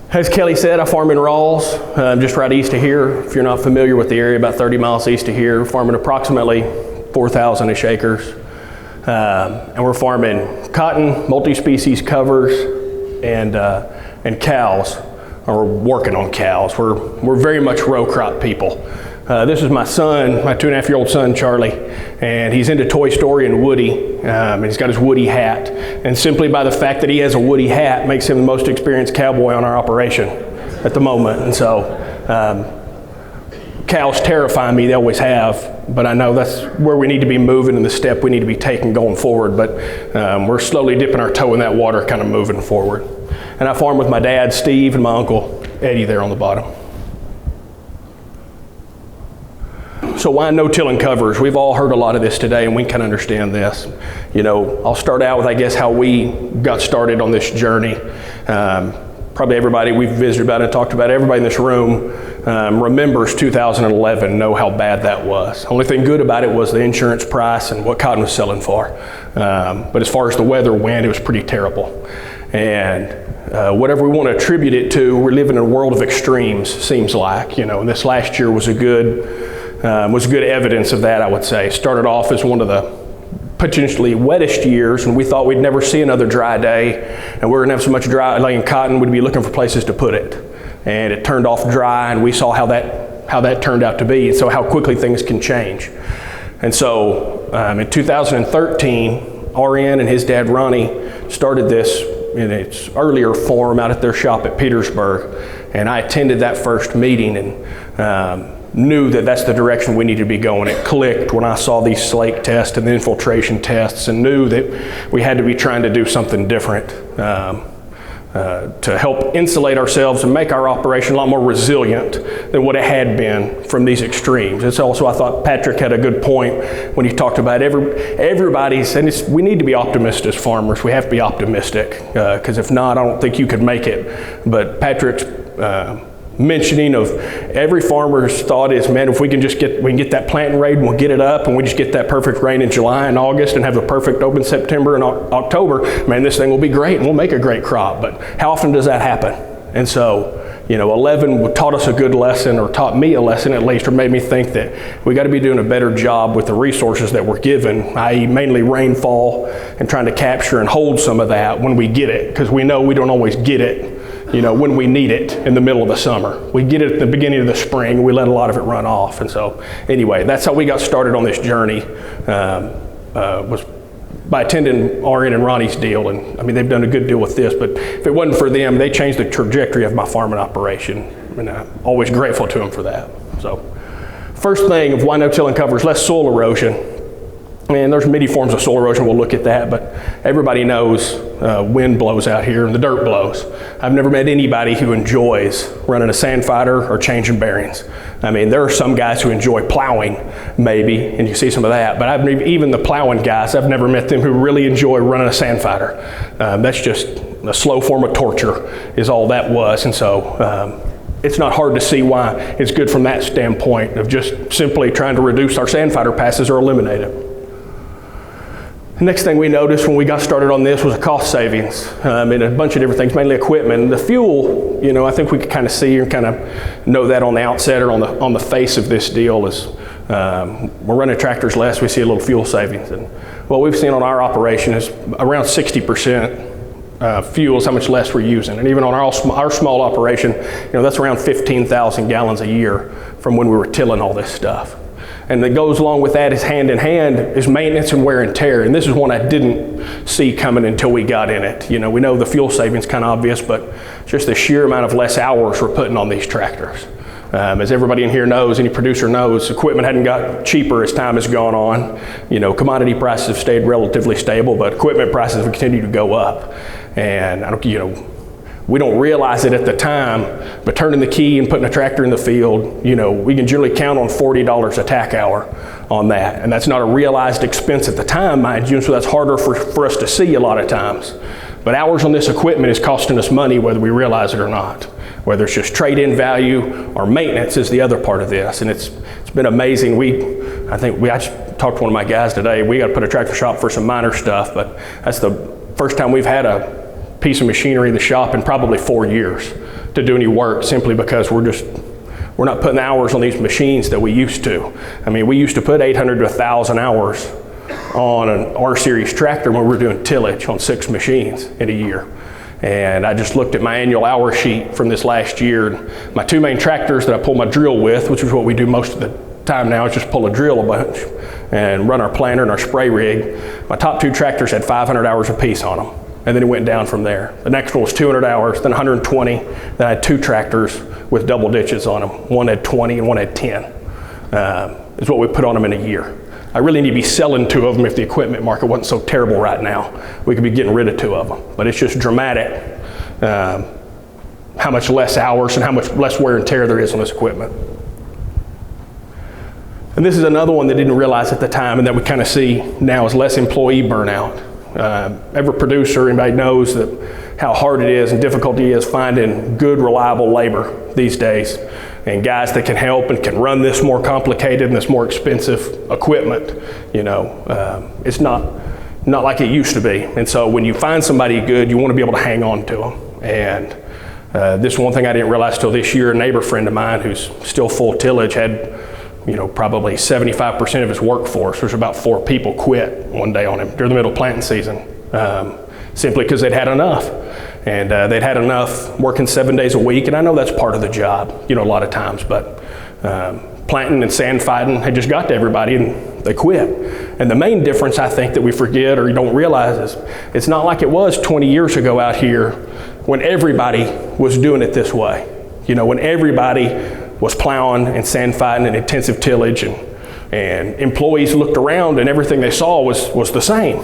As Kelly said, I farm in Rawls, just right east of here. If you're not familiar with the area, about 30 miles east of here, farming approximately 4,000-ish acres. And we're farming cotton, multi-species covers, and cows, or we're working on cows. We're very much row crop people. This is my son, my 2.5-year-old son, Charlie, and he's into Toy Story and Woody, and he's got his Woody hat. And simply by the fact that he has a Woody hat makes him the most experienced cowboy on our operation at the moment. And so cows terrify me, they always have, but I know that's where we need to be moving and the step we need to be taking going forward. But we're slowly dipping our toe in that water, kind of moving forward. And I farm with my dad, Steve, and my uncle, Eddie, there on the bottom. So why no-till and covers? We've all heard a lot of this today, and we can understand this. You know, I'll start out with, I guess, how we got started on this journey. Probably everybody we've visited about and talked about, everybody in this room remembers 2011, know how bad that was. Only thing good about it was the insurance price and what cotton was selling for. But as far as the weather went, it was pretty terrible. And whatever we want to attribute it to, we're living in a world of extremes, seems like. You know, and this last year was good evidence of that, I would say. Started off as one of the potentially wettest years, and we thought we'd never see another dry day, and we're gonna have so much dry, like in cotton, we'd be looking for places to put it. And it turned off dry, and we saw how that turned out to be, and so how quickly things can change. And so in 2013, RN and his dad Ronnie started this in its earlier form out at their shop at Petersburg, and I attended that first meeting and knew that that's the direction we needed to be going. It clicked when I saw these slake tests and the infiltration tests, and knew that we had to be trying to do something different to help insulate ourselves and make our operation a lot more resilient than what it had been from these extremes. It's also, I thought Patrick had a good point when he talked about everybody's, and we need to be optimistic as farmers. We have to be optimistic, because if not, I don't think you could make it. But Patrick's mentioning of every farmer's thought is, man, if we can get that planting rate and we'll get it up and we just get that perfect rain in July and August and have a perfect open September and October, man, this thing will be great and we'll make a great crop. But how often does that happen? And so, you know, 11 taught us a good lesson, or taught me a lesson at least, or made me think that we got to be doing a better job with the resources that we're given, i.e. mainly rainfall, and trying to capture and hold some of that when we get it, because we know we don't always get it, you know, when we need it in the middle of the summer. We get it at the beginning of the spring, we let a lot of it run off. And so anyway, that's how we got started on this journey, was by attending RN and Ronnie's deal. And I mean, they've done a good deal with this, but if it wasn't for them, they changed the trajectory of my farming operation. And I'm always grateful to them for that. So first thing of why no-till and covers, less soil erosion. And there's many forms of soil erosion, we'll look at that, but everybody knows wind blows out here and the dirt blows. I've never met anybody who enjoys running a sand fighter or changing bearings. I mean, there are some guys who enjoy plowing, maybe, and you see some of that, but even the plowing guys, I've never met them who really enjoy running a sand fighter. That's just a slow form of torture is all that was. And so it's not hard to see why it's good from that standpoint of just simply trying to reduce our sand fighter passes or eliminate it. The next thing we noticed when we got started on this was a cost savings in a bunch of different things, mainly equipment. The fuel, you know, I think we could kind of see and kind of know that on the outset or on the face of this deal is we're running tractors less, we see a little fuel savings. And what we've seen on our operation is around 60% fuel is how much less we're using. And even on our small operation, you know, that's around 15,000 gallons a year from when we were tilling all this stuff. And that goes along with that is hand in hand is maintenance and wear and tear. And this is one I didn't see coming until we got in it. You know, we know the fuel savings kind of obvious, but just the sheer amount of less hours we're putting on these tractors. As everybody in here knows, any producer knows, equipment hadn't got cheaper as time has gone on. You know, commodity prices have stayed relatively stable, but equipment prices have continued to go up. And we don't realize it at the time, but turning the key and putting a tractor in the field, you know, we can generally count on $40 a tack hour on that. And that's not a realized expense at the time, mind you, and so that's harder for us to see a lot of times. But hours on this equipment is costing us money whether we realize it or not. Whether it's just trade-in value or maintenance is the other part of this. And it's been amazing. I just talked to one of my guys today. We got to put a tractor shop for some minor stuff, but that's the first time we've had a piece of machinery in the shop in probably 4 years to do any work simply because we're not putting the hours on these machines that we used to. I mean, we used to put 800 to 1,000 hours on an R-Series tractor when we were doing tillage on 6 machines in a year. And I just looked at my annual hour sheet from this last year. My 2 main tractors that I pull my drill with, which is what we do most of the time now, is just pull a drill a bunch and run our planter and our spray rig. My top 2 tractors had 500 hours apiece on them. And then it went down from there. The next one was 200 hours, then 120. Then I had 2 tractors with double ditches on them. One had 20 and one had 10. Is what we put on them in a year. I really need to be selling 2 of them if the equipment market wasn't so terrible right now. We could be getting rid of 2 of them. But it's just dramatic how much less hours and how much less wear and tear there is on this equipment. And this is another one that I didn't realize at the time and that we kind of see now is less employee burnout. Every producer, anybody knows that how hard it is and difficult it is finding good, reliable labor these days. And guys that can help and can run this more complicated and this more expensive equipment, you know, it's not like it used to be. And so when you find somebody good, you want to be able to hang on to them. And this one thing I didn't realize till this year, a neighbor friend of mine who's still full tillage had, you know, probably 75% of his workforce. There's about 4 people quit one day on him during the middle of planting season, simply because they'd had enough. And they'd had enough working 7 days a week, and I know that's part of the job, you know, a lot of times, but planting and sand fighting had just got to everybody and they quit. And the main difference I think that we forget or you don't realize is it's not like it was 20 years ago out here when everybody was doing it this way. You know, when everybody was plowing and sand fighting and intensive tillage and employees looked around and everything they saw was the same.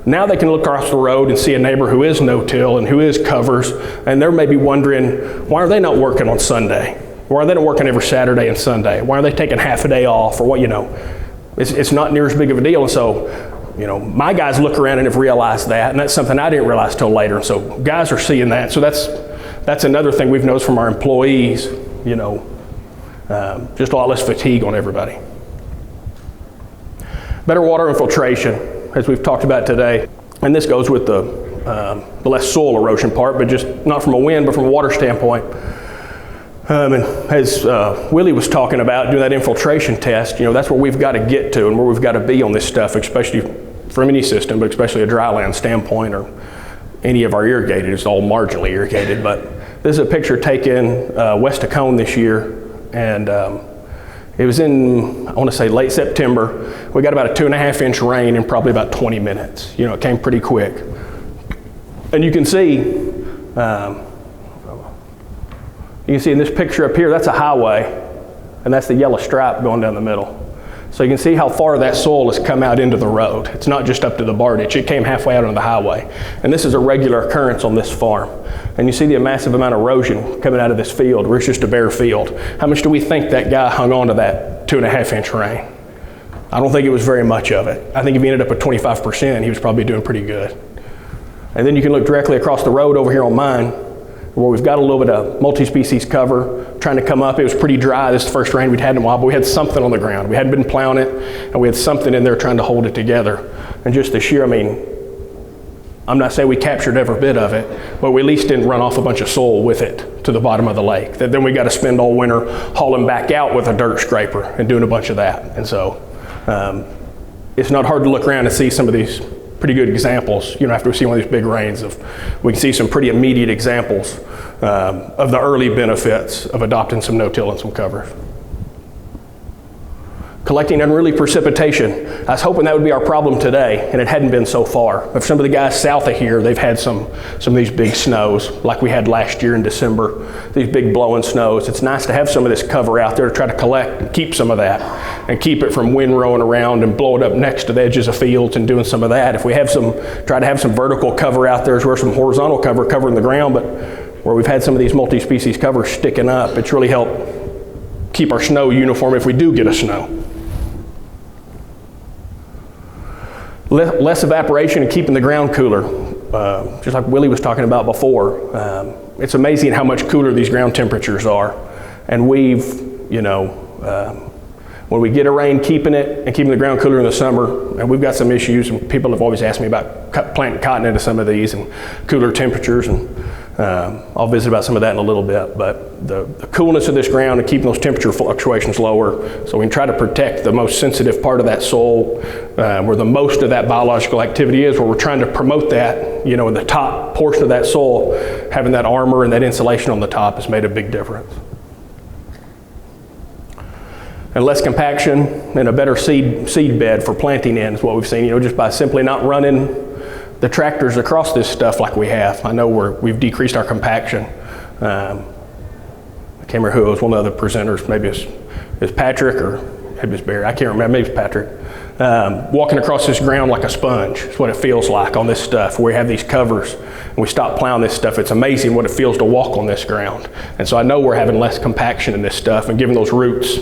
Now they can look across the road and see a neighbor who is no-till and who is covers, and they're maybe wondering, why are they not working on Sunday? Why are they not working every Saturday and Sunday? Why are they taking half a day off? Or what, you know, it's not near as big of a deal. And so, you know, my guys look around and have realized that, and that's something I didn't realize till later. And so guys are seeing that. So that's another thing we've noticed from our employees, you know, just a lot less fatigue on everybody. Better water infiltration, as we've talked about today. And this goes with the less soil erosion part, but just not from a wind, but from a water standpoint. And as Willie was talking about doing that infiltration test, you know, that's where we've got to get to and where we've got to be on this stuff, especially from any system, but especially a dry land standpoint or any of our irrigated. It's all marginally irrigated, but this is a picture taken west of Cone this year. And it was in, I want to say late September. We got about a 2.5-inch rain in probably about 20 minutes. You know, it came pretty quick. And you can see in this picture up here, that's a highway, and that's the yellow stripe going down the middle. So you can see how far that soil has come out into the road. It's not just up to the bar ditch, it came halfway out onto the highway. And this is a regular occurrence on this farm. And you see the massive amount of erosion coming out of this field where it's just a bare field. How much do we think that guy hung on to that 2.5-inch rain? I don't think it was very much of it. I think if he ended up at 25%, he was probably doing pretty good. And then you can look directly across the road over here on mine, where we've got a little bit of multi-species cover trying to come up. It was pretty dry. This is the first rain we'd had in a while, but we had something on the ground. We hadn't been plowing it, and we had something in there trying to hold it together. And just this year, I mean, I'm not saying we captured every bit of it, but we at least didn't run off a bunch of soil with it to the bottom of the lake. Then we got to spend all winter hauling back out with a dirt scraper and doing a bunch of that. And so it's not hard to look around and see some of these pretty good examples, you know, after we see one of these big rains. We can see some pretty immediate examples of the early benefits of adopting some no-till and some cover. Collecting unruly precipitation. I was hoping that would be our problem today, and it hadn't been so far. If some of the guys south of here, they've had some of these big snows, like we had last year in December, these big blowing snows. It's nice to have some of this cover out there to try to collect and keep some of that, and keep it from wind rowing around and blow it up next to the edges of fields and doing some of that. If we have try to have some vertical cover out there as well as some horizontal cover covering the ground, but where we've had some of these multi-species covers sticking up, it's really helped keep our snow uniform if we do get a snow. Less evaporation and keeping the ground cooler, just like Willie was talking about before. It's amazing how much cooler these ground temperatures are. And we've, you know, when we get a rain, keeping it and keeping the ground cooler in the summer, and we've got some issues, and people have always asked me about planting cotton into some of these and cooler temperatures. And I'll visit about some of that in a little bit, but the coolness of this ground and keeping those temperature fluctuations lower, so we can try to protect the most sensitive part of that soil, where the most of that biological activity is, where we're trying to promote that, you know, in the top portion of that soil, having that armor and that insulation on the top has made a big difference. And less compaction and a better seed bed for planting in is what we've seen, you know, just by simply not running the tractors across this stuff like we have. I know we've decreased our compaction. I can't remember who it was, one of the other presenters, maybe it's Patrick or maybe it's Barry, I can't remember, maybe it's Patrick. Walking across this ground like a sponge is what it feels like on this stuff. We have these covers and we stop plowing this stuff. It's amazing what it feels to walk on this ground. And so I know we're having less compaction in this stuff and giving those roots,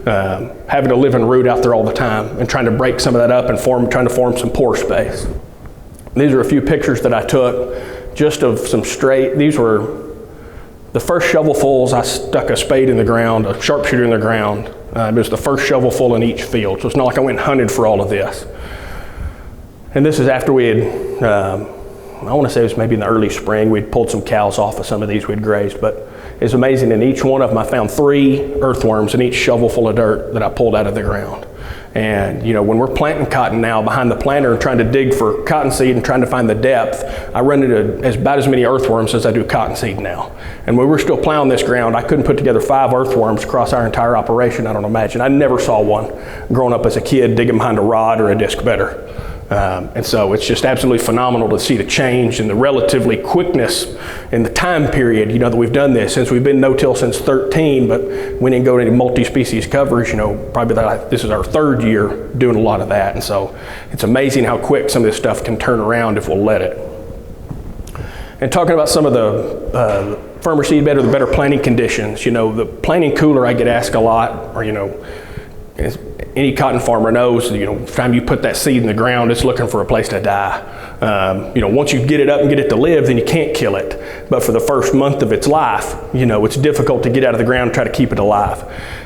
having to live and root out there all the time and trying to break some of that up and trying to form some pore space. These are a few pictures that I took just of some these were the first shovelfuls. I stuck a spade in the ground, a sharpshooter in the ground. It was the first shovelful in each field. So it's not like I went hunting for all of this. And this is after we had, I want to say it was maybe in the early spring, we'd pulled some cows off of some of these we'd grazed, but it's amazing. In each one of them, I found 3 earthworms in each shovelful of dirt that I pulled out of the ground. And you know, when we're planting cotton now behind the planter and trying to dig for cottonseed and trying to find the depth, I run into about as many earthworms as I do cottonseed now. And when we're still plowing this ground, I couldn't put together 5 earthworms across our entire operation, I don't imagine. I never saw one growing up as a kid digging behind a rod or a disc better. And so it's just absolutely phenomenal to see the change and the relatively quickness in the time period, you know, that we've done this. Since we've been no-till since 13, but we didn't go to any multi-species coverage, you know, probably this is our 3rd year doing a lot of that. And so it's amazing how quick some of this stuff can turn around if we'll let it. And talking about some of the firmer seed bed or the better planting conditions, you know, the planting cooler I get asked a lot, or, you know, any cotton farmer knows, you know, the time you put that seed in the ground, it's looking for a place to die. You know, once you get it up and get it to live, then you can't kill it. But for the first month of its life, you know, it's difficult to get out of the ground and try to keep it alive.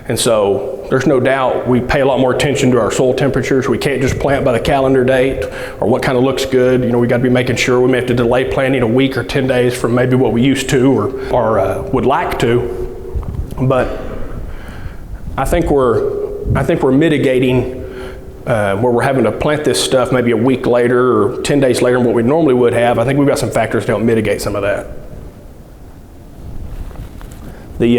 And so there's no doubt we pay a lot more attention to our soil temperatures. We can't just plant by the calendar date or what kind of looks good. You know, we got to be making sure. We may have to delay planting a week or 10 days from maybe what we used to or would like to. But I think we're mitigating where we're having to plant this stuff maybe a week later or 10 days later than what we normally would have. I think we've got some factors to help mitigate some of that. The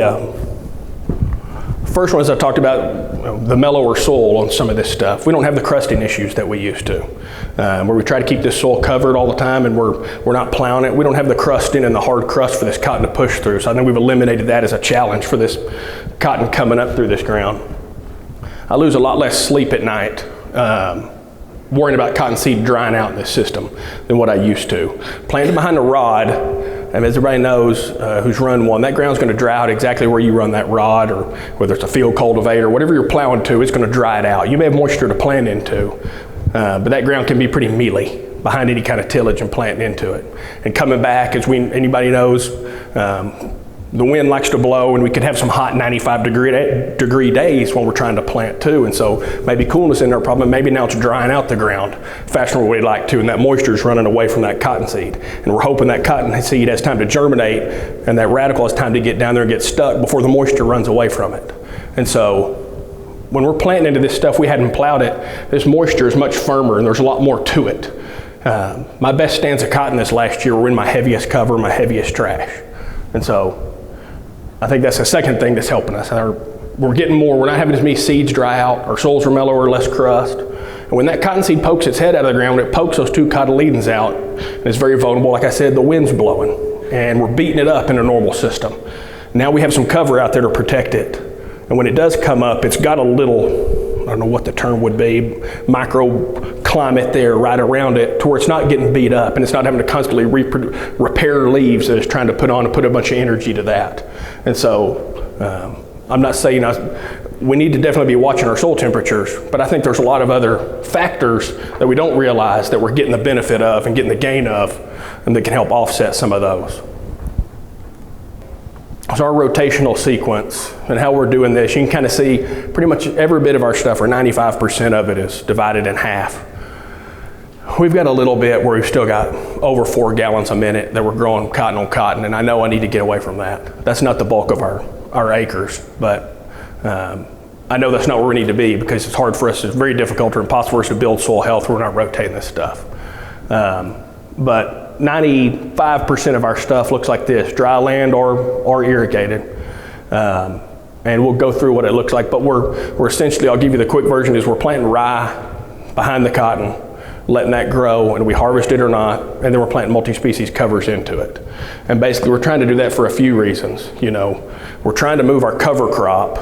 first one is I talked about the mellower soil on some of this stuff. We don't have the crusting issues that we used to, where we try to keep this soil covered all the time and we're not plowing it. We don't have the crusting and the hard crust for this cotton to push through. So I think we've eliminated that as a challenge for this cotton coming up through this ground. I lose a lot less sleep at night worrying about cottonseed drying out in this system than what I used to. Planted behind a rod, and as everybody knows who's run one, that ground's going to dry out exactly where you run that rod, or whether it's a field cultivator, whatever you're plowing to, it's going to dry it out. You may have moisture to plant into, but that ground can be pretty mealy behind any kind of tillage and planting into it. And coming back, as anybody knows, the wind likes to blow, and we could have some hot 95 degree days when we're trying to plant too. And so maybe coolness in there problem, maybe now it's drying out the ground faster than we'd like to, and that moisture is running away from that cottonseed. And we're hoping that cottonseed has time to germinate and that radical has time to get down there and get stuck before the moisture runs away from it. And so when we're planting into this stuff, we hadn't plowed it, this moisture is much firmer and there's a lot more to it. My best stands of cotton this last year were in my heaviest cover, my heaviest trash. And so I think that's the second thing that's helping us. We're getting more, we're not having as many seeds dry out, our soils are mellower, less crust. And when that cottonseed pokes its head out of the ground, it pokes those 2 cotyledons out, and it's very vulnerable. Like I said, the wind's blowing, and we're beating it up in a normal system. Now we have some cover out there to protect it. And when it does come up, it's got a little, I don't know what the term would be, microclimate there right around it to where it's not getting beat up and it's not having to constantly repair leaves that it's trying to put on and put a bunch of energy to that. And so I'm not saying we need to definitely be watching our soil temperatures, but I think there's a lot of other factors that we don't realize that we're getting the benefit of and getting the gain of, and that can help offset some of those. So our rotational sequence and how we're doing this, you can kind of see pretty much every bit of our stuff, or 95% of it, is divided in half. we've got a little bit where we've still got over 4 gallons a minute that we're growing cotton on cotton, and I know I need to get away from that. That's not the bulk of our acres, but I know that's not where we need to be, because it's hard for us, it's very difficult or impossible for us to build soil health when we're not rotating this stuff. But 95% of our stuff looks like this, dry land or irrigated. And we'll go through what it looks like, but we're essentially, I'll give you the quick version, is we're planting rye behind the cotton, letting that grow, and we harvest it or not, and then we're planting multi-species covers into it. And basically we're trying to do that for a few reasons. You know, we're trying to move our cover crop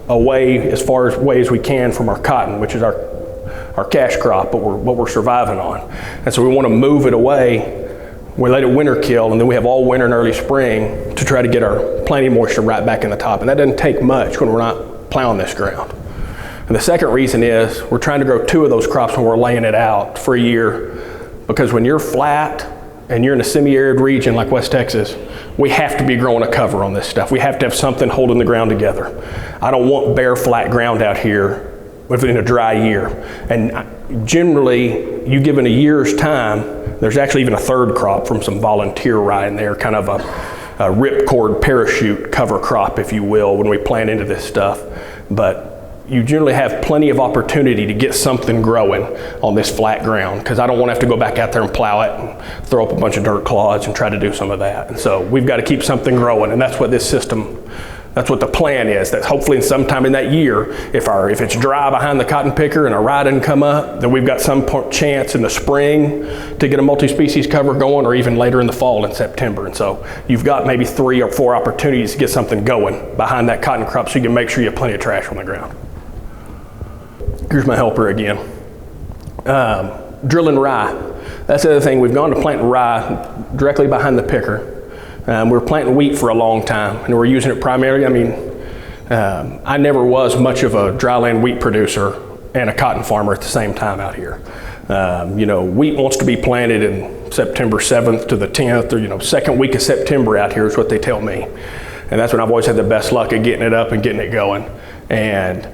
away as far away as we can from our cotton, which is our cash crop, but what we're surviving on. And so we want to move it away. We let it winter kill, and then we have all winter and early spring to try to get our planting moisture right back in the top. And that doesn't take much when we're not plowing this ground. And the second reason is we're trying to grow 2 of those crops when we're laying it out for a year, because when you're flat and you're in a semi-arid region like West Texas, we have to be growing a cover on this stuff. We have to have something holding the ground together. I don't want bare flat ground out here within a dry year. And generally, you given a year's time, there's actually even a third crop from some volunteer rye in there, kind of a ripcord parachute cover crop, if you will, when we plant into this stuff. But you generally have plenty of opportunity to get something growing on this flat ground, because I don't want to have to go back out there and plow it and throw up a bunch of dirt clods and try to do some of that. And so we've got to keep something growing, and that's what this system, that's what the plan is, that hopefully sometime in that year, if it's dry behind the cotton picker and our rye doesn't come up, then we've got some chance in the spring to get a multi-species cover going, or even later in the fall in September. And so you've got maybe 3 or 4 opportunities to get something going behind that cotton crop, so you can make sure you have plenty of trash on the ground. Here's my helper again. Drilling rye. That's the other thing. We've gone to planting rye directly behind the picker. We're planting wheat for a long time, and we're using it primarily. I mean, I never was much of a dryland wheat producer and a cotton farmer at the same time out here. You know, wheat wants to be planted in September 7th to the 10th, or, you know, second week of September out here is what they tell me. And that's when I've always had the best luck at getting it up and getting it going. And,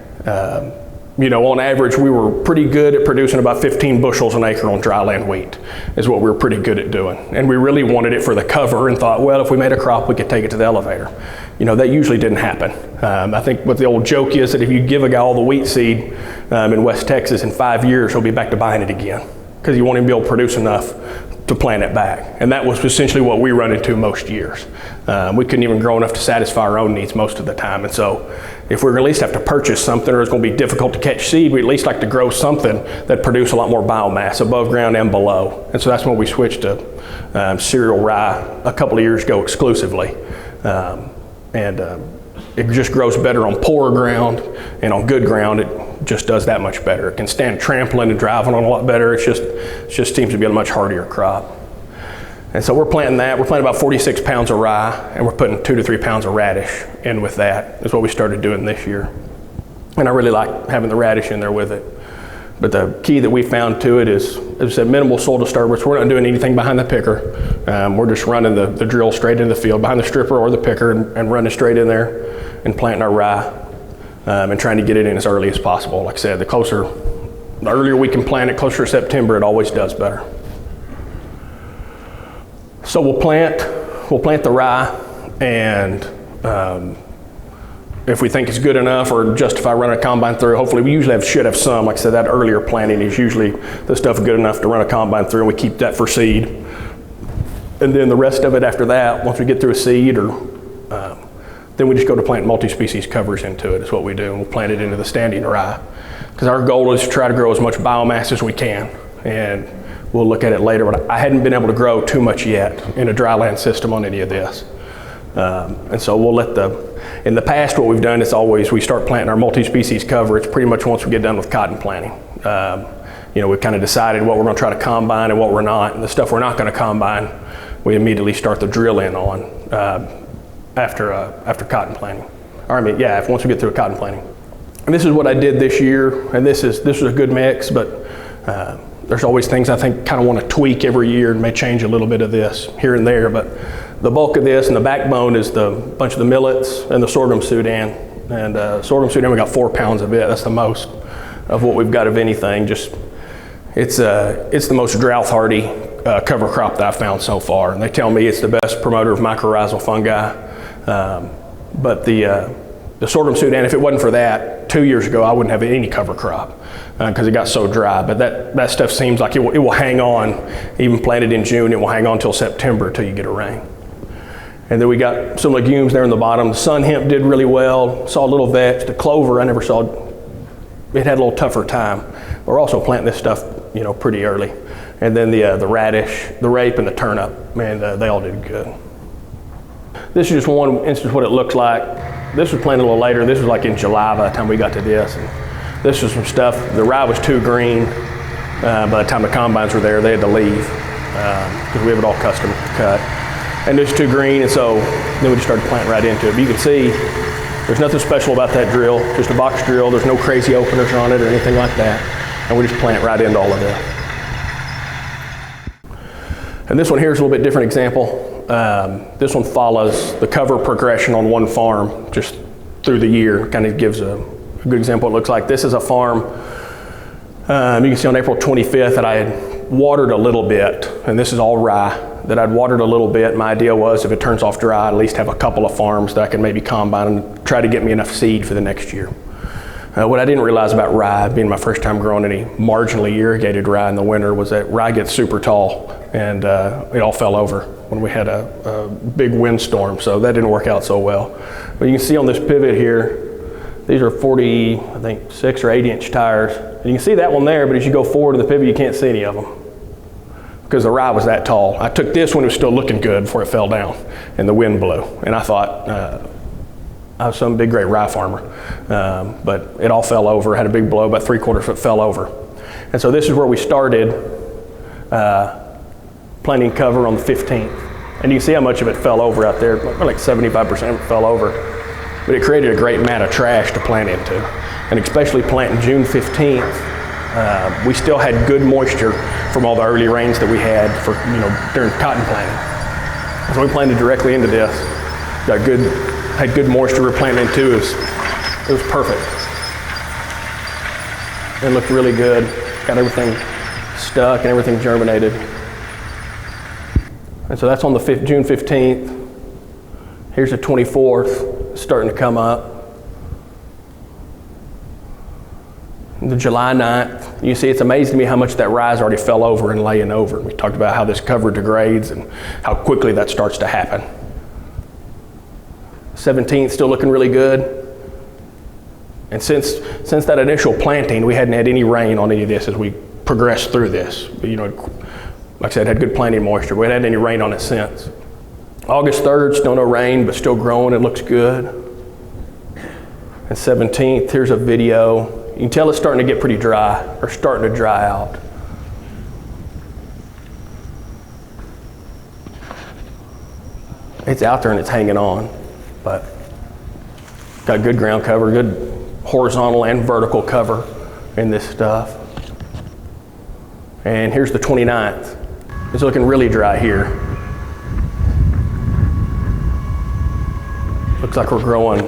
you know, on average, we were pretty good at producing about 15 bushels an acre on dryland wheat, is what we were pretty good at doing. And we really wanted it for the cover and thought, well, if we made a crop, we could take it to the elevator. You know, that usually didn't happen. I think what the old joke is that if you give a guy all the wheat seed in West Texas, in 5 years, he'll be back to buying it again, because you want him to be able to produce enough to plant it back. And that was essentially what we run into most years. We couldn't even grow enough to satisfy our own needs most of the time. And so if we're at least have to purchase something, or it's going to be difficult to catch seed, we at least like to grow something that produce a lot more biomass above ground and below. And so that's when we switched to cereal rye a couple of years ago exclusively. It just grows better on poor ground, and on good ground it just does that much better. It can stand trampling and driving on a lot better. It just seems to be a much hardier crop. And so we're planting that. We're planting about 46 pounds of rye, and we're putting 2 to 3 pounds of radish in with that. Is what we started doing this year. And I really like having the radish in there with it. But the key that we found to it is, as I said, minimal soil disturbance. We're not doing anything behind the picker. We're just running the drill straight into the field behind the stripper or the picker, and running straight in there and planting our rye, and trying to get it in as early as possible. Like I said, the earlier we can plant it, closer to September, it always does better. So we'll plant the rye, and if we think it's good enough or justify running a combine through, hopefully we usually should have some. Like I said, that earlier planting is usually the stuff good enough to run a combine through, and we keep that for seed. And then the rest of it after that, once we get through a seed, then we just go to plant multi-species covers into it, is what we do, and we'll plant it into the standing rye. Because our goal is to try to grow as much biomass as we can. And we'll look at it later, but I hadn't been able to grow too much yet in a dryland system on any of this. And so we'll in the past what we've done is always we start planting our multi-species cover. It's pretty much once we get done with cotton planting. You know, we've kind of decided what we're going to try to combine and what we're not. And the stuff we're not going to combine, we immediately start the drill in on after cotton planting. Once we get through cotton planting. And this is what I did this year, and this was a good mix, but there's always things I think kind of want to tweak every year, and may change a little bit of this here and there, but the bulk of this and the backbone is the bunch of the millets and the sorghum Sudan. And sorghum Sudan, we got 4 pounds of it. That's the most of what we've got of anything. Just It's the most drought-hardy cover crop that I've found so far. And they tell me it's the best promoter of mycorrhizal fungi. But the sorghum Sudan, if it wasn't for that, 2 years ago, I wouldn't have any cover crop because it got so dry. But that stuff seems like it will hang on, even planted in June, it will hang on until September until you get a rain. And then we got some legumes there in the bottom. The sun hemp did really well, saw a little vetch. The clover, I never saw, it had a little tougher time. We're also planting this stuff, pretty early. And then the radish, the rape, and the turnip, man, they all did good. This is just one instance of what it looks like. This was planted a little later. This was like in July by the time we got to this. And this was some stuff. The rye was too green. By the time the combines were there, they had to leave because we have it all custom cut. And this was too green, and so then we just started planting right into it. But you can see there's nothing special about that drill, just a box drill. There's no crazy openers on it or anything like that. And we just plant right into all of this. And this one here is a little bit different example. This one follows the cover progression on one farm just through the year. Kind of gives a good example. It looks like this is a farm. You can see on April 25th that I had watered a little bit, and this is all rye, that I'd watered a little bit. My idea was if it turns off dry, I'd at least have a couple of farms that I could maybe combine and try to get me enough seed for the next year. What I didn't realize about rye, being my first time growing any marginally irrigated rye in the winter, was that rye gets super tall, and it all fell over when we had a big windstorm, so that didn't work out so well. But you can see on this pivot here, these are 40, I think 6 or 8 inch tires. And you can see that one there, but as you go forward in the pivot, you can't see any of them because the rye was that tall. I took this when it was still looking good before it fell down and the wind blew. And I thought, I was some big, great rye farmer, but it all fell over, had a big blow, about 3/4 foot fell over. And so this is where we started planting cover on the 15th. And you can see how much of it fell over out there, like 75% of it fell over. But it created a great mat of trash to plant into. And especially planting June 15th, we still had good moisture from all the early rains that we had for, during cotton planting. So we planted directly into this, had good moisture we're planting into. It was perfect. It looked really good. Got everything stuck and everything germinated. And so that's on the June 15th. Here's the 24th, starting to come up. The July 9th, you see it's amazing to me how much that rye's already fell over and laying over. We talked about how this cover degrades and how quickly that starts to happen. 17th, still looking really good. And since that initial planting, we hadn't had any rain on any of this as we progressed through this. Like I said, had good planting moisture. We hadn't had any rain on it since. August 3rd, still no rain, but still growing, it looks good. And 17th, here's a video. You can tell it's starting to get pretty dry, or starting to dry out. It's out there and it's hanging on, but got good ground cover, good horizontal and vertical cover in this stuff. And here's the 29th. It's looking really dry here. Looks like we're growing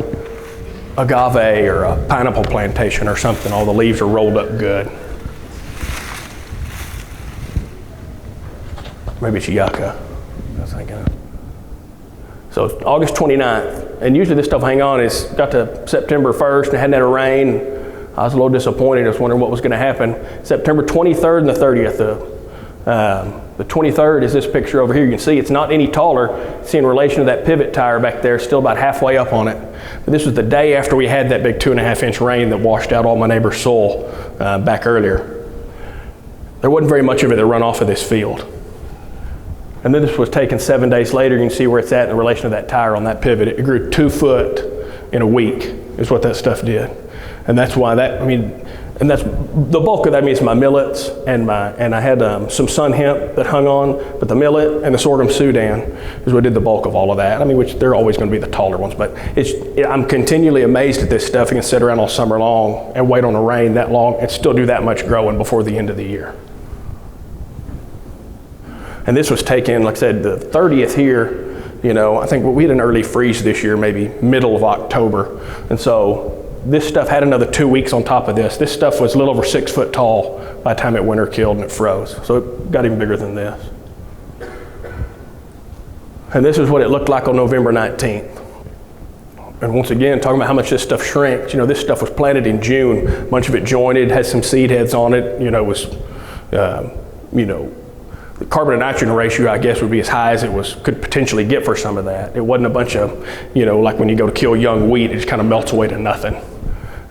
agave or a pineapple plantation or something. All the leaves are rolled up good. Maybe it's yucca, I was thinking. So it's August 29th, and usually this stuff will hang on. It's got to September 1st and hadn't had a rain. I was a little disappointed. I was wondering what was going to happen. September 23rd and the 30th. The 23rd is this picture over here. You can see it's not any taller. See in relation to that pivot tire back there, still about halfway up on it. But this was the day after we had that big 2.5 inch rain that washed out all my neighbor's soil back earlier. There wasn't very much of it that run off of this field. And then this was taken 7 days later. You can see where it's at in relation to that tire on that pivot. It grew 2 foot in a week is what that stuff did. And that's why and that's the bulk of that means my millets and I had some sun hemp that hung on, but the millet and the sorghum Sudan is what did the bulk of all of that. Which they're always going to be the taller ones, but I'm continually amazed at this stuff. You can sit around all summer long and wait on a rain that long and still do that much growing before the end of the year. And this was taken, like I said, the 30th here. I think we had an early freeze this year, maybe middle of October, and so this stuff had another 2 weeks on top of this. This stuff was a little over 6 foot tall by the time it winter killed and it froze. So it got even bigger than this. And this is what it looked like on November 19th. And once again, talking about how much this stuff shrinks. This stuff was planted in June. A bunch of it jointed, had some seed heads on it. It was, the carbon to nitrogen ratio, I guess, would be as high as it could potentially get for some of that. It wasn't a bunch of, like when you go to kill young wheat, it just kind of melts away to nothing.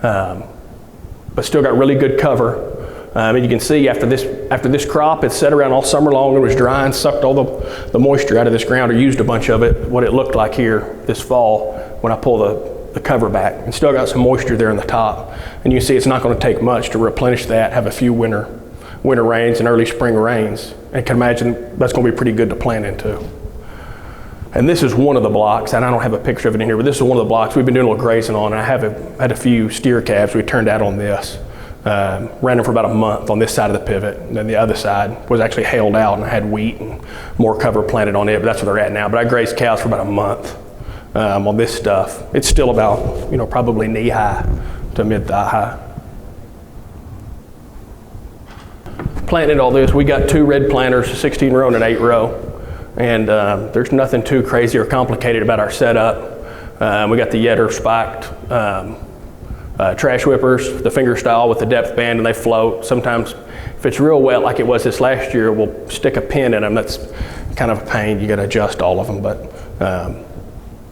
But still got really good cover. And you can see after this crop, it sat around all summer long. It was dry and sucked all the moisture out of this ground, or used a bunch of it. What it looked like here this fall when I pull the cover back, and still got some moisture there in the top. And you can see it's not going to take much to replenish that. Have a few winter rains and early spring rains, and can imagine that's going to be pretty good to plant into. And this is one of the blocks, and I don't have a picture of it in here, but this is one of the blocks we've been doing a little grazing on. And I had a few steer calves we turned out on this. Ran them for about a month on this side of the pivot, and then the other side was actually hailed out, and I had wheat and more cover planted on it, but that's where they're at now. But I grazed cows for about a month on this stuff. It's still about, probably knee high to mid thigh high. Planted all this, we got 2 red planters, 16 row and an 8 row. And there's nothing too crazy or complicated about our setup. We got the Yetter spiked trash whippers, the finger style with the depth band, and they float. Sometimes if it's real wet like it was this last year, we'll stick a pin in them. That's kind of a pain. You got to adjust all of them. But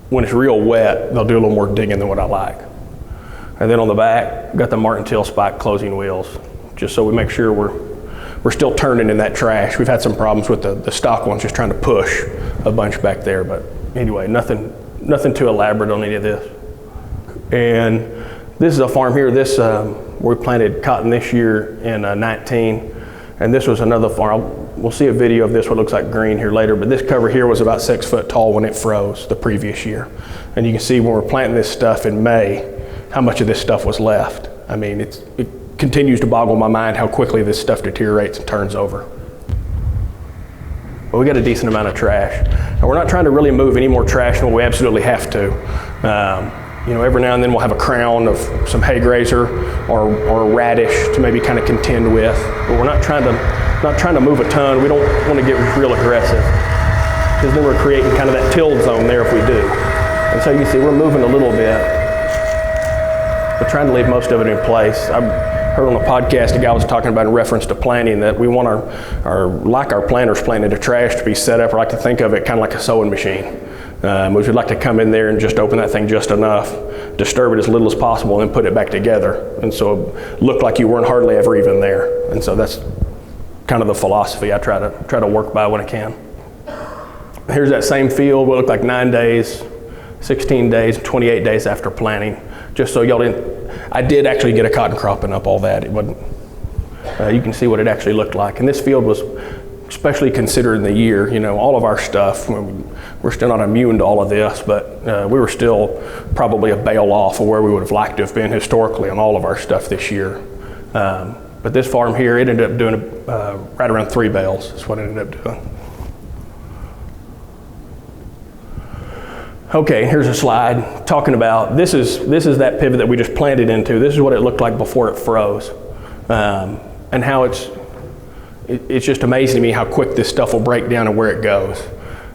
when it's real wet, they'll do a little more digging than what I like. And then on the back, got the Martin-Till spike closing wheels, just so we make sure we're still turning in that trash. We've had some problems with the stock ones just trying to push a bunch back there. But anyway, nothing too elaborate on any of this. And this is a farm here. We planted cotton this year in 19, and this was another farm. We'll see a video of this, what looks like green here later, but this cover here was about 6 foot tall when it froze the previous year. And you can see when we're planting this stuff in May, how much of this stuff was left. I mean, it continues to boggle my mind how quickly this stuff deteriorates and turns over. But we got a decent amount of trash. And we're not trying to really move any more trash than we absolutely have to. Every now and then we'll have a crown of some hay grazer or radish to maybe kind of contend with, but we're not trying to move a ton. We don't want to get real aggressive, because then we're creating kind of that tilled zone there if we do. And so you can see we're moving a little bit, but trying to leave most of it in place. I heard on a podcast a guy was talking about in reference to planting that we want our planters planted to trash to be set up. I like to think of it kind of like a sewing machine. We'd like to come in there and just open that thing just enough, disturb it as little as possible, and then put it back together. And so it looked like you weren't hardly ever even there. And so that's kind of the philosophy I try to work by when I can. Here's that same field. What looked like 9 days, 16 days, 28 days after planting. Just so y'all I did actually get a cotton cropping up all that. It wasn't. You can see what it actually looked like. And this field was, especially considering the year, all of our stuff, we're still not immune to all of this, but we were still probably a bale off of where we would have liked to have been historically on all of our stuff this year. But this farm here, it ended up doing right around 3 bales is what it ended up doing. Okay, here's a slide talking about, this is that pivot that we just planted into. This is what it looked like before it froze. And how it's just amazing to me how quick this stuff will break down and where it goes.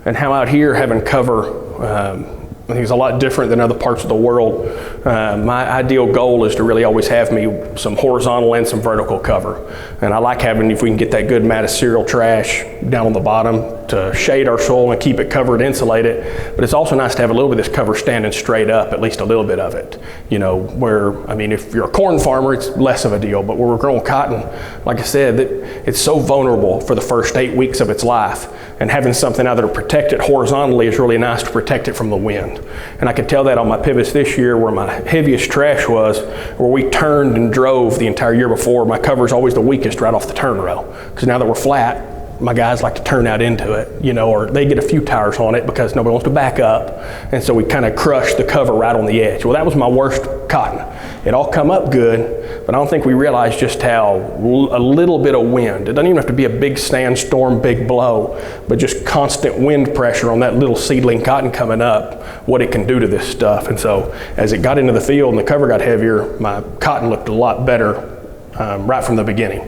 And how out here having cover, I think it's a lot different than other parts of the world. My ideal goal is to really always have me some horizontal and some vertical cover. And I like having, if we can get that good mat of cereal trash down on the bottom to shade our soil and keep it covered, insulate it. But it's also nice to have a little bit of this cover standing straight up, at least a little bit of it. If you're a corn farmer, it's less of a deal. But where we're growing cotton, like I said, it's so vulnerable for the first 8 weeks of its life. And having something out there to protect it horizontally is really nice to protect it from the wind. And I could tell that on my pivots this year where my heaviest trash was, where we turned and drove the entire year before. My cover is always the weakest right off the turn row. Because now that we're flat, my guys like to turn out into it, you know, or they get a few tires on it because nobody wants to back up. And so we kind of crush the cover right on the edge. Well, that was my worst cotton. It all come up good, but I don't think we realized just how a little bit of wind, it doesn't even have to be a big sandstorm, big blow, but just constant wind pressure on that little seedling cotton coming up, what it can do to this stuff. And so as it got into the field and the cover got heavier, my cotton looked a lot better right from the beginning.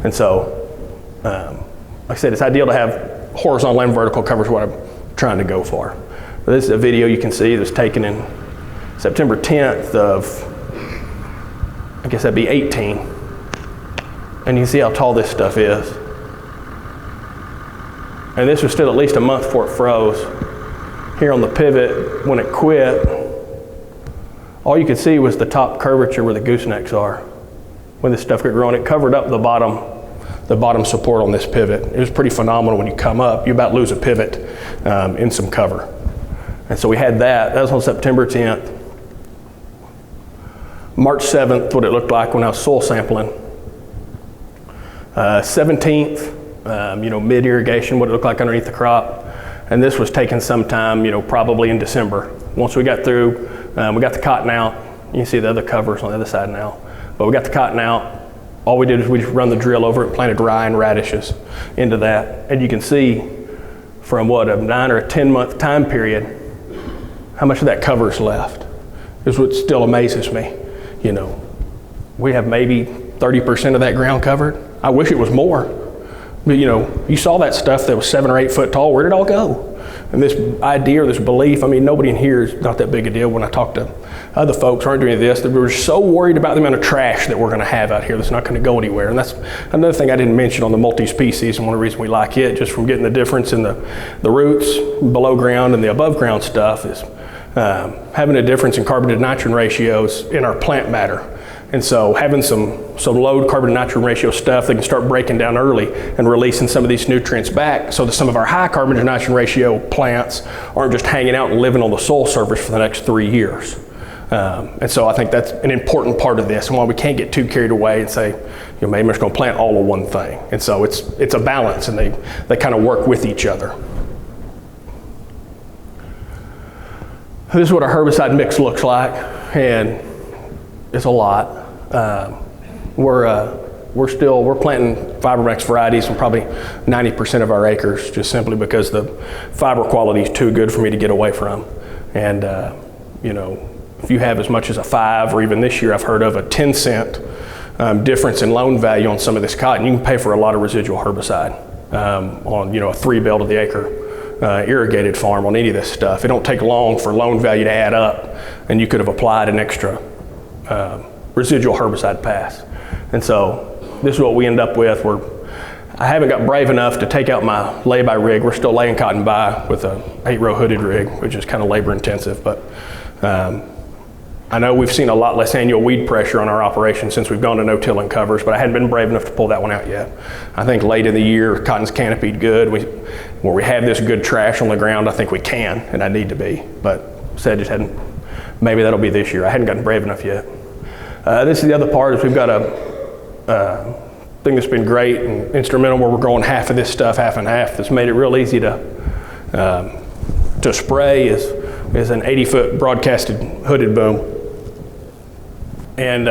And so, like I said, it's ideal to have horizontal and vertical coverage, what I'm trying to go for. But this is a video you can see that's taken in September 10th of, I guess that'd be 18. And you can see how tall this stuff is. And this was still at least a month before it froze. Here on the pivot, when it quit, all you could see was the top curvature where the goosenecks are. When this stuff got growing, it covered up the bottom support on this pivot. It was pretty phenomenal. When you come up, you about lose a pivot in some cover. And so we had that. That was on September 10th. March 7th, what it looked like when I was soil sampling. 17th, you know, mid-irrigation, what it looked like underneath the crop. And this was taken sometime, you know, probably in December. Once we got through, we got the cotton out. You can see the other covers on the other side now. But we got the cotton out. All we did is we just run the drill over it, planted rye and radishes into that. And you can see from what, a 9 or a 10 month time period, how much of that cover is left. Is what still amazes me. You know, we have maybe 30% of that ground covered. I wish it was more. But you know, you saw that stuff that was 7 or 8 foot tall, where did it all go? And this idea or this belief, I mean, nobody in here is not that big a deal. When I talk to other folks who aren't doing this, that we're so worried about the amount of trash that we're gonna have out here that's not gonna go anywhere. And that's another thing I didn't mention on the multi-species, and one of the reasons we like it, just from getting the difference in the roots below ground and the above ground stuff, is having a difference in carbon to nitrogen ratios in our plant matter. And so having some low carbon to nitrogen ratio stuff that can start breaking down early and releasing some of these nutrients back, so that some of our high carbon to nitrogen ratio plants aren't just hanging out and living on the soil surface for the next 3 years. And so I think that's an important part of this, and why we can't get too carried away and say, you know, maybe I'm just gonna plant all of one thing. And so it's a balance, and they kind of work with each other. This is what our herbicide mix looks like, and it's a lot. We're planting FiberMax varieties on probably 90% of our acres, just simply because the fiber quality is too good for me to get away from. And you know, if you have as much as a 5, or even this year I've heard of a 10-cent difference in loan value on some of this cotton, you can pay for a lot of residual herbicide on, you know, a 3 bale to the acre irrigated farm on any of this stuff. It don't take long for loan value to add up, and you could have applied an extra residual herbicide pass. And so this is what we end up with. I haven't got brave enough to take out my lay-by rig. We're still laying cotton by with a 8-row hooded rig, which is kind of labor intensive, but I know we've seen a lot less annual weed pressure on our operation since we've gone to no-tilling covers, but I hadn't been brave enough to pull that one out yet. I think late in the year, cotton's canopied good. Where we have this good trash on the ground, I think we can, and I need to be, but said just hadn't, maybe that'll be this year. I hadn't gotten brave enough yet. This is the other part, is we've got a thing that's been great and instrumental, where we're growing half of this stuff, half and half. That's made it real easy to spray is an 80-foot broadcasted hooded boom. And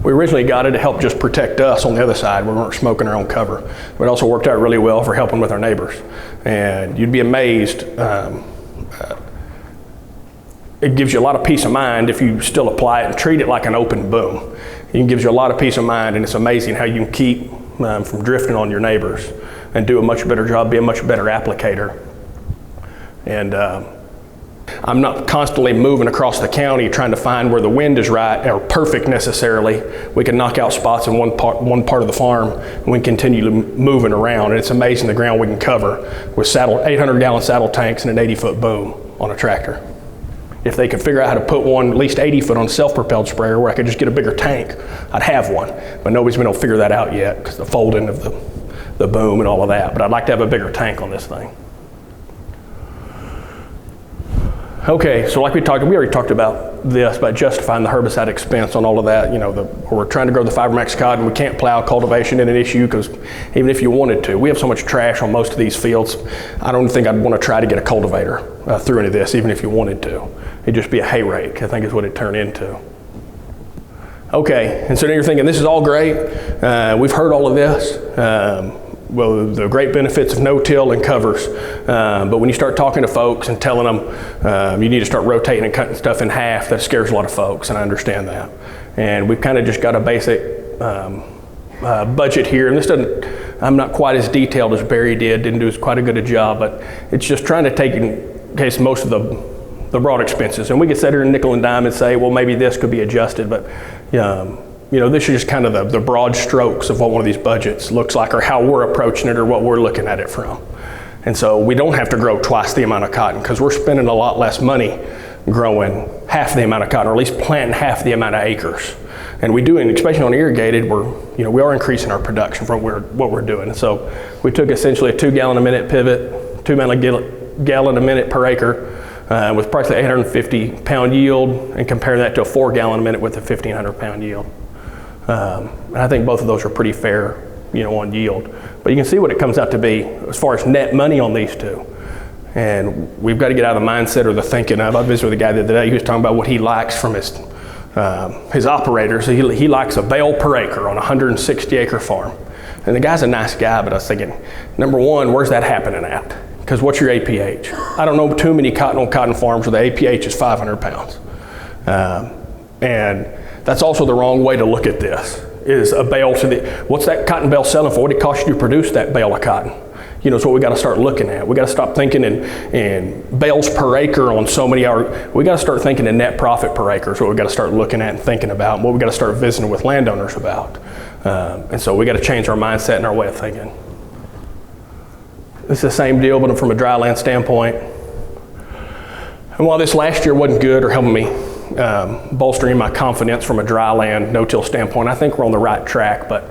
we originally got it to help just protect us on the other side. We weren't smoking our own cover. But it also worked out really well for helping with our neighbors. And you'd be amazed. It gives you a lot of peace of mind if you still apply it and treat it like an open boom. It gives you a lot of peace of mind, and it's amazing how you can keep from drifting on your neighbors and do a much better job, be a much better applicator. And I'm not constantly moving across the county trying to find where the wind is right or perfect necessarily. We can knock out spots in one part of the farm, and we continue moving around. And it's amazing the ground we can cover with 800-gallon saddle tanks and an 80-foot boom on a tractor. If they could figure out how to put one at least 80 foot on a self-propelled sprayer where I could just get a bigger tank, I'd have one. But nobody's been able to figure that out yet, because the folding of the boom and all of that. But I'd like to have a bigger tank on this thing. Okay, so like we already talked about this, about justifying the herbicide expense on all of that. We're trying to grow the FiberMax cotton. We can't plow cultivation in an issue because even if you wanted to, we have so much trash on most of these fields. I don't think I'd want to try to get a cultivator through any of this, even if you wanted to. It'd just be a hay rake, I think is what it'd turn into. Okay, and so then you're thinking, this is all great. We've heard all of this. Well, the great benefits of no-till and covers. But when you start talking to folks and telling them you need to start rotating and cutting stuff in half, that scares a lot of folks, and I understand that. And we've kind of just got a basic budget here, and this I'm not quite as detailed as Barry didn't do as quite a good a job, but it's just trying to take in case most of the broad expenses. And we could sit here and nickel and dime and say, well, maybe this could be adjusted, but this is just kind of the broad strokes of what one of these budgets looks like, or how we're approaching it, or what we're looking at it from. And so we don't have to grow twice the amount of cotton because we're spending a lot less money growing half the amount of cotton, or at least planting half the amount of acres. And we do, and especially on irrigated, we are increasing our production from what we're doing. And so we took essentially a 2 gallon a minute pivot, 2 gallon a minute per acre, with approximately 850 pound yield, and compare that to a 4 gallon a minute with a 1,500 pound yield. And I think both of those are pretty fair, on yield. But you can see what it comes out to be as far as net money on these two. And we've got to get out of the mindset or the thinking of, I visited with a guy the other day, he was talking about what he likes from his operators. He likes a bale per acre on a 160 acre farm. And the guy's a nice guy, but I was thinking, number one, where's that happening at? Because what's your APH? I don't know too many cotton farms where the APH is 500 pounds. And that's also the wrong way to look at this, is a bale what's that cotton bale selling for? What it costs you to produce that bale of cotton? It's what we got to start looking at. We got to stop thinking in bales per acre on so many hours. We got to start thinking in net profit per acre is what we got to start looking at and thinking about, and what we got to start visiting with landowners about. And so we got to change our mindset and our way of thinking. It's the same deal, but from a dry land standpoint. And while this last year wasn't good or helping me bolstering my confidence from a dry land, no-till standpoint, I think we're on the right track. But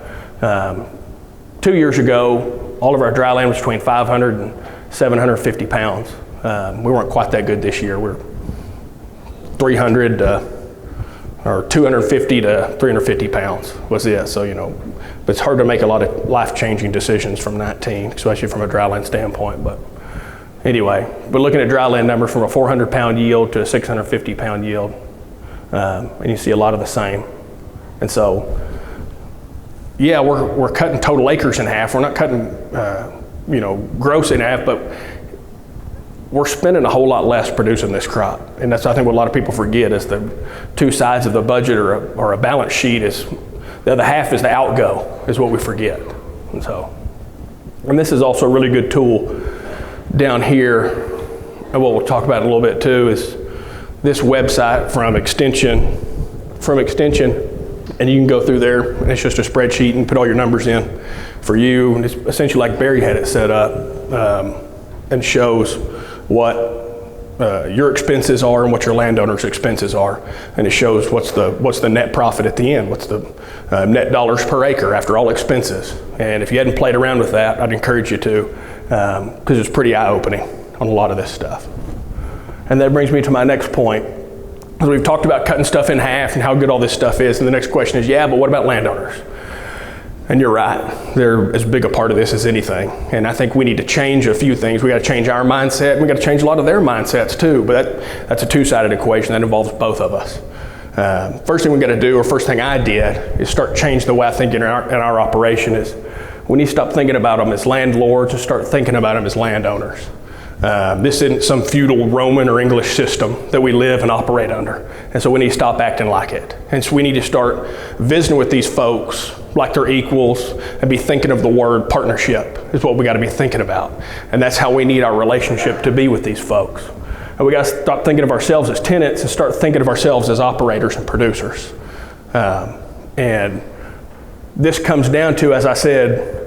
2 years ago, all of our dry land was between 500 and 750 pounds. We weren't quite that good this year. We're 300 or 250 to 350 pounds was it. So, but it's hard to make a lot of life-changing decisions from 19, especially from a dry land standpoint. But anyway, we're looking at dry land numbers from a 400 pound yield to a 650 pound yield. And you see a lot of the same. And so, yeah, we're cutting total acres in half. We're not cutting, gross in half, but we're spending a whole lot less producing this crop. And that's, I think, what a lot of people forget is the two sides of the budget or a balance sheet is, the other half is the outgo, is what we forget. And this is also a really good tool down here, and what we'll talk about in a little bit too, is this website from Extension, and you can go through there, and it's just a spreadsheet and put all your numbers in for you, and it's essentially like Barry had it set up, and shows what your expenses are and what your landowner's expenses are, and it shows what's the net profit at the end, what's the net dollars per acre after all expenses. And if you hadn't played around with that, I'd encourage you to, because it's pretty eye-opening on a lot of this stuff. And that brings me to my next point. We've talked about cutting stuff in half and how good all this stuff is, and the next question is, yeah, but what about landowners? And you're right, they're as big a part of this as anything. And I think we need to change a few things. We got to change our mindset, and we got to change a lot of their mindsets too, but that's a two-sided equation that involves both of us. First thing we got to do, or first thing I did, is start changing the way I think in our operation is, we need to stop thinking about them as landlords and start thinking about them as landowners. This isn't some feudal Roman or English system that we live and operate under. And so we need to stop acting like it. And so we need to start visiting with these folks like they're equals and be thinking of the word partnership is what we got to be thinking about. And that's how we need our relationship to be with these folks. And we got to stop thinking of ourselves as tenants and start thinking of ourselves as operators and producers. And this comes down to, as I said,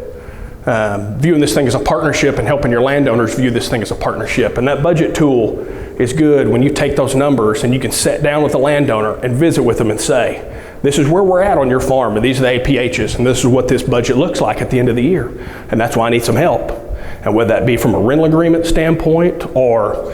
viewing this thing as a partnership and helping your landowners view this thing as a partnership. And that budget tool is good when you take those numbers and you can sit down with the landowner and visit with them and say, this is where we're at on your farm, and these are the APHs, and this is what this budget looks like at the end of the year. And that's why I need some help. And whether that be from a rental agreement standpoint or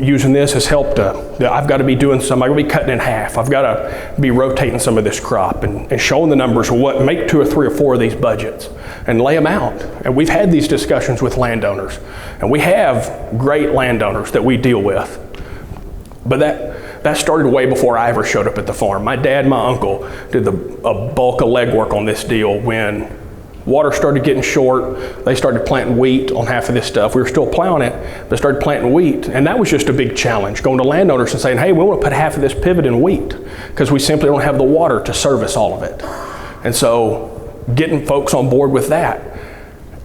using this has helped. I've got to be doing some, I've got to be cutting in half. I've got to be rotating some of this crop and showing the numbers of what, make 2 or 3 or 4 of these budgets and lay them out. And we've had these discussions with landowners, and we have great landowners that we deal with. But that started way before I ever showed up at the farm. My dad and my uncle did a bulk of legwork on this deal when water started getting short. They started planting wheat on half of this stuff. We were still plowing it. They started planting wheat, and that was just a big challenge, going to landowners and saying, hey, we want to put half of this pivot in wheat because we simply don't have the water to service all of it. And so getting folks on board with that,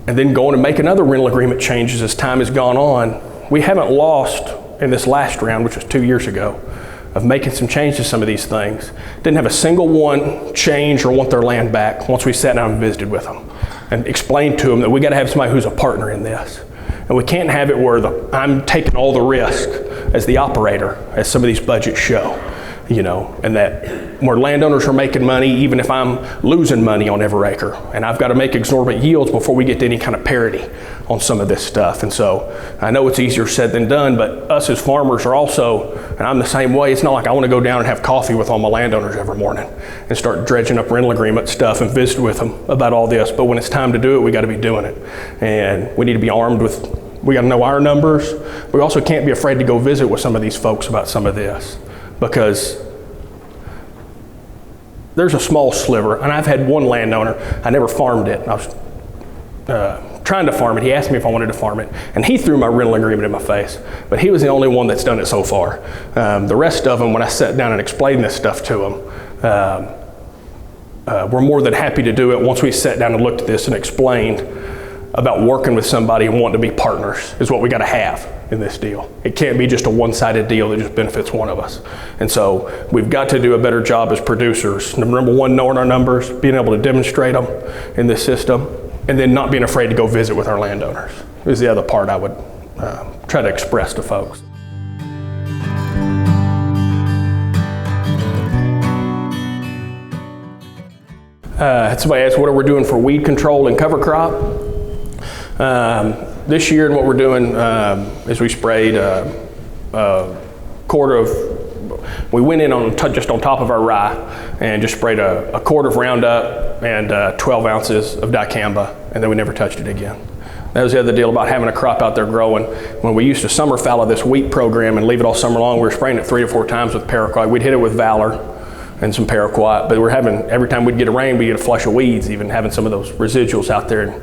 and then going and making other rental agreement changes as time has gone on. We haven't lost in this last round, which was 2 years ago, of making some changes to some of these things. Didn't have a single one change or want their land back once we sat down and visited with them and explained to them that we got to have somebody who's a partner in this. And we can't have it where I'm taking all the risk as the operator, as some of these budgets show, and that where landowners are making money even if I'm losing money on every acre. And I've got to make exorbitant yields before we get to any kind of parity on some of this stuff. And so I know it's easier said than done, but us as farmers are also, and I'm the same way, it's not like I want to go down and have coffee with all my landowners every morning and start dredging up rental agreement stuff and visit with them about all this. But when it's time to do it, we got to be doing it. And we need to be armed with, we got to know our numbers. We also can't be afraid to go visit with some of these folks about some of this, because there's a small sliver, and I've had one landowner, I never farmed it. I was trying to farm it. He asked me if I wanted to farm it, and he threw my rental agreement in my face, but he was the only one that's done it so far. The rest of them, when I sat down and explained this stuff to them, were more than happy to do it once we sat down and looked at this and explained about working with somebody and wanting to be partners is what we got to have in this deal. It can't be just a one-sided deal that just benefits one of us. And so we've got to do a better job as producers. Number one, knowing our numbers, being able to demonstrate them in this system, and then not being afraid to go visit with our landowners is the other part I would try to express to folks. Somebody asked what are we doing for weed control and cover crop. This year, what we're doing is we sprayed a quart of, we went in on just on top of our rye and just sprayed a quart of Roundup and 12 ounces of dicamba, and then we never touched it again. That was the other deal about having a crop out there growing. When we used to summer fallow this wheat program and leave it all summer long, we were spraying it 3 or 4 times with paraquat. We'd hit it with Valor and some paraquat, but we're having, every time we'd get a rain, we'd get a flush of weeds, even having some of those residuals out there, and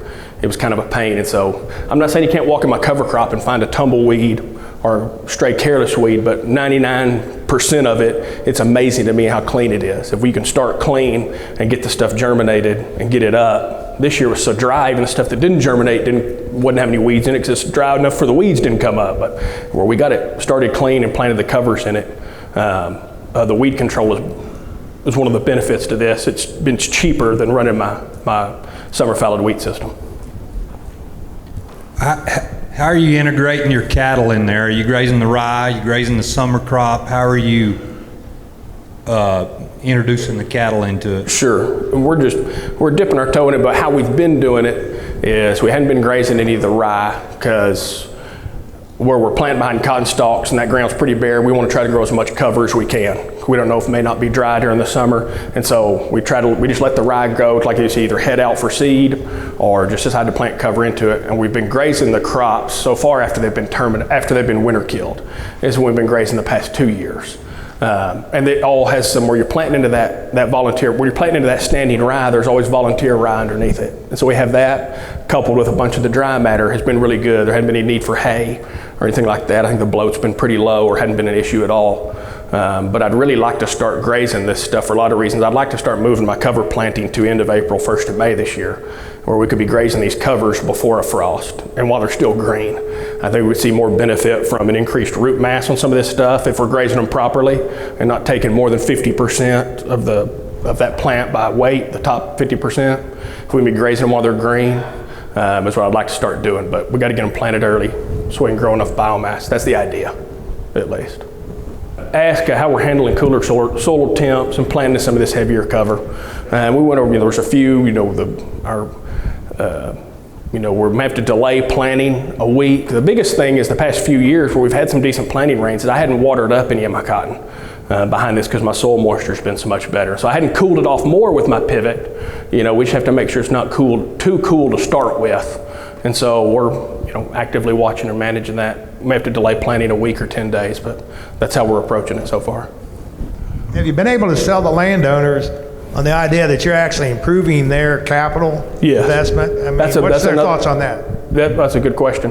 it was kind of a pain. And so I'm not saying you can't walk in my cover crop and find a tumbleweed or stray careless weed, but 99% of it, it's amazing to me how clean it is. If we can start clean and get the stuff germinated and get it up. This year was so dry, even the stuff that didn't germinate wouldn't have any weeds in it because it's dry enough for the weeds didn't come up. But where we got it started clean and planted the covers in it, the weed control is one of the benefits to this. It's been cheaper than running my summer fallowed wheat system. How are you integrating your cattle in there? Are you grazing the rye? Are you grazing the summer crop? How are you introducing the cattle into it? Sure, we're dipping our toe in it, but how we've been doing it is we hadn't been grazing any of the rye because where we're planting behind cotton stalks and that ground's pretty bare, we want to try to grow as much cover as we can. We don't know if it may not be dry during the summer, and so we just let the rye go, like you see, either head out for seed or just decide to plant cover into it. And we've been grazing the crops so far after they've been winter killed. This is when we've been grazing the past 2 years. And it all has some, where you're planting into that volunteer, where you're planting into that standing rye, there's always volunteer rye underneath it. And so we have that coupled with a bunch of the dry matter has been really good. There hadn't been any need for hay or anything like that. I think the bloat's been pretty low or hadn't been an issue at all. But I'd really like to start grazing this stuff for a lot of reasons. I'd like to start moving my cover planting to end of April, 1st of May this year, where we could be grazing these covers before a frost and while they're still green. I think we'd see more benefit from an increased root mass on some of this stuff if we're grazing them properly and not taking more than 50% of that plant by weight, the top 50%. If we can be grazing them while they're green, is what I'd like to start doing. But we got to get them planted early so we can grow enough biomass. That's the idea, at least. Ask how we're handling cooler soil temps and planting some of this heavier cover. And we went over, there was a few, we may have to delay planting a week. The biggest thing is the past few years where we've had some decent planting rains is I hadn't watered up any of my cotton behind this because my soil moisture's been so much better. So I hadn't cooled it off more with my pivot. We just have to make sure it's not too cool to start with. And so we're actively watching and managing that. We may have to delay planting a week or 10 days, but that's how we're approaching it so far. Have you been able to sell the landowners on the idea that you're actually improving their capital investment? I mean, what's their thoughts on that? That's a good question.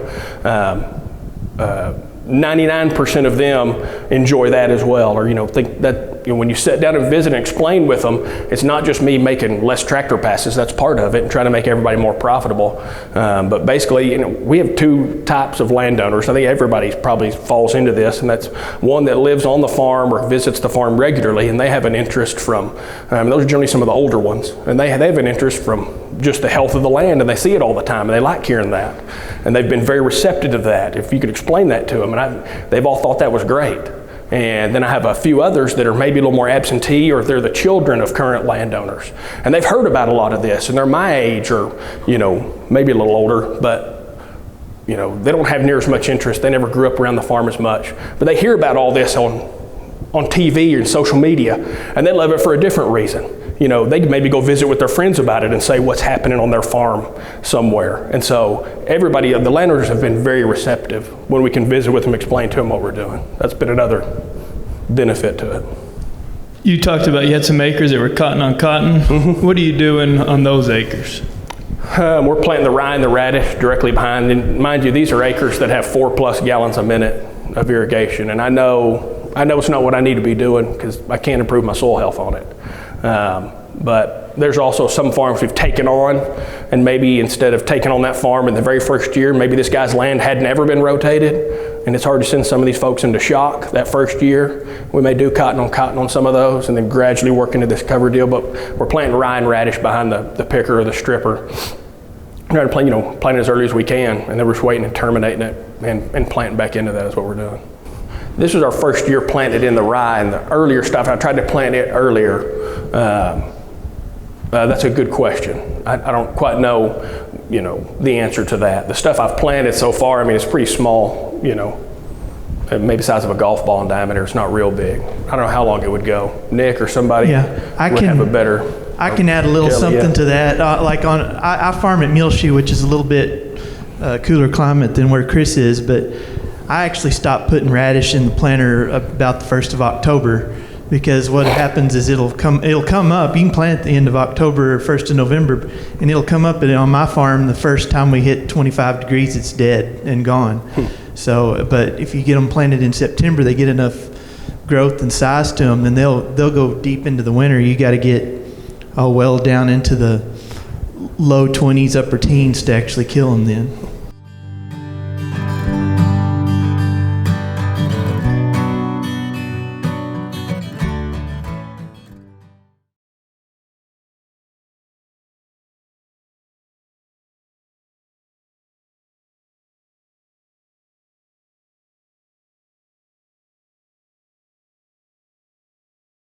99% of them enjoy that as well, or think that when you sit down and visit and explain with them, it's not just me making less tractor passes. That's part of it, and trying to make everybody more profitable. But basically, we have two types of landowners. I think everybody probably falls into this, and that's one that lives on the farm or visits the farm regularly, and they have an interest from. Those are generally some of the older ones, and they have an interest from just the health of the land, and they see it all the time, and they like hearing that, and they've been very receptive to that. If you could explain that to them, and they've all thought that was great. And then I have a few others that are maybe a little more absentee, or they're the children of current landowners, and they've heard about a lot of this, and they're my age, or maybe a little older, but they don't have near as much interest. They never grew up around the farm as much, but they hear about all this on TV and social media, and they love it for a different reason. They could maybe go visit with their friends about it and say what's happening on their farm somewhere. And so the landowners have been very receptive when we can visit with them, explain to them what we're doing. That's been another benefit to it. You talked about you had some acres that were cotton on cotton. Mm-hmm. What are you doing on those acres? We're planting the rye and the radish directly behind. And mind you, these are acres that have 4+ gallons a minute of irrigation. And I know it's not what I need to be doing because I can't improve my soil health on it. But there's also some farms we've taken on, and maybe instead of taking on that farm in the very first year, maybe this guy's land hadn't ever been rotated, and it's hard to send some of these folks into shock that first year. We may do cotton on some of those, and then gradually work into this cover deal, but we're planting rye and radish behind the picker or the stripper. We're trying to plant it as early as we can, and then we're just waiting and terminating it and planting back into that is what we're doing. This was our first year planted in the rye, and the earlier stuff, I tried to plant it earlier. That's a good question. I don't quite know, the answer to that. The stuff I've planted so far, it's pretty small, maybe the size of a golf ball in diameter. It's not real big. I don't know how long it would go. Nick or somebody would have a better. I can add a little something to that. I farm at Muleshoe, which is a little bit cooler climate than where Kris is, but I actually stopped putting radish in the planter about the 1st of October, because what happens is it'll come up. You can plant at the end of October or 1st of November, and it'll come up. And on my farm, the first time we hit 25 degrees, it's dead and gone. So, but if you get them planted in September, they get enough growth and size to them, then they'll go deep into the winter. You got to get well down into the low 20s, upper teens to actually kill them then.